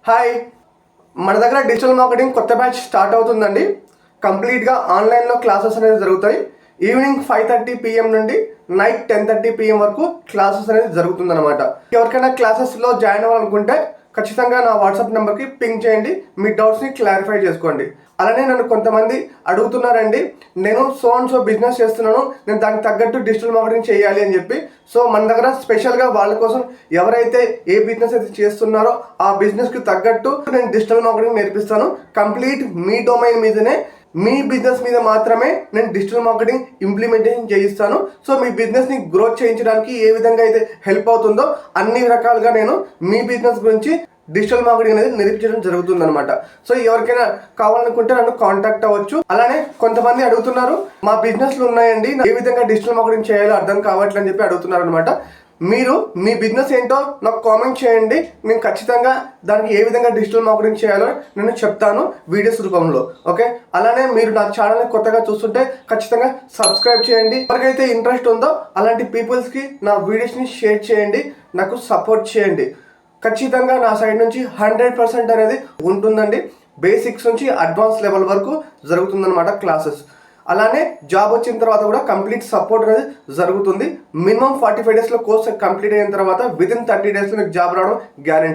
Hi, మన దగ్గర digital marketing కొత్త బ్యాచ్ స్టార్ట్ అవుతుందండి. కంప్లీట్గా ఆన్లైన్లో క్లాసెస్ అనేది జరుగుతాయి. ఈవినింగ్ 5:30 PM నుండి నైట్ 10:30 PM వరకు క్లాసెస్ అనేది జరుగుతుందన్నమాట. ఎవరికైనా క్లాసెస్లో జాయిన్ అవ్వాలనుకుంటే ఖచ్చితంగా నా వాట్సాప్ నెంబర్కి పింగ్ చేయండి, మీ డౌట్స్ని క్లారిఫై చేసుకోండి. అలానే నన్ను కొంతమంది అడుగుతున్నారండి, నేను సో అండ్ సో బిజినెస్ చేస్తున్నాను, నేను దానికి తగ్గట్టు డిజిటల్ మార్కెటింగ్ చేయాలి అని చెప్పి. సో మన దగ్గర స్పెషల్గా వాళ్ళ కోసం ఎవరైతే ఏ బిజినెస్ అయితే చేస్తున్నారో ఆ బిజినెస్కి తగ్గట్టు నేను డిజిటల్ మార్కెటింగ్ నేర్పిస్తాను. కంప్లీట్ మీ డొమైన్ మీదనే, మీ బిజినెస్ మీద మాత్రమే నేను డిజిటల్ మార్కెటింగ్ ఇంప్లిమెంటేషన్ చేయిస్తాను. సో మీ బిజినెస్ని గ్రోత్ చేయించడానికి ఏ విధంగా అయితే హెల్ప్ అవుతుందో అన్ని రకాలుగా నేను మీ బిజినెస్ గురించి డిజిటల్ మార్కెటింగ్ అనేది నేర్పించడం జరుగుతుంది అనమాట. సో ఎవరికైనా కావాలనుకుంటే నన్ను కాంటాక్ట్ అవ్వచ్చు. అలానే కొంతమంది అడుగుతున్నారు, మా బిజినెస్లు ఉన్నాయండి, ఏ విధంగా డిజిటల్ మార్కెటింగ్ చేయాలో అర్థం కావట్లేదు అని చెప్పి అడుగుతున్నారు అనమాట. మీరు మీ బిజినెస్ ఏంటో నాకు కామెంట్ చేయండి, నేను ఖచ్చితంగా దానికి ఏ విధంగా డిజిటల్ మార్కెటింగ్ చేయాలో నేను చెప్తాను వీడియోస్ రూపంలో. ఓకే, అలానే మీరు నా ఛానల్ని కొత్తగా చూస్తుంటే ఖచ్చితంగా సబ్స్క్రైబ్ చేయండి. ఎవరికైతే ఇంట్రెస్ట్ ఉందో అలాంటి పీపుల్స్కి నా వీడియోస్ని షేర్ చేయండి, నాకు సపోర్ట్ చేయండి. ఖచ్చితంగా నా సైడ్ నుంచి 100% అనేది ఉంటుందండి. బేసిక్స్ నుంచి అడ్వాన్స్ లెవెల్ వరకు జరుగుతుందన్నమాట క్లాసెస్. అలానే జాబ్ వచ్చిన తర్వాత కూడా కంప్లీట్ సపోర్ట్ అనేది జరుగుతుంది. మినిమం 45 డేస్లో కోర్స్ కంప్లీట్ అయిన తర్వాత వితిన్ 30 డేస్లో మీకు జాబ్ రావడం గ్యారంటీ.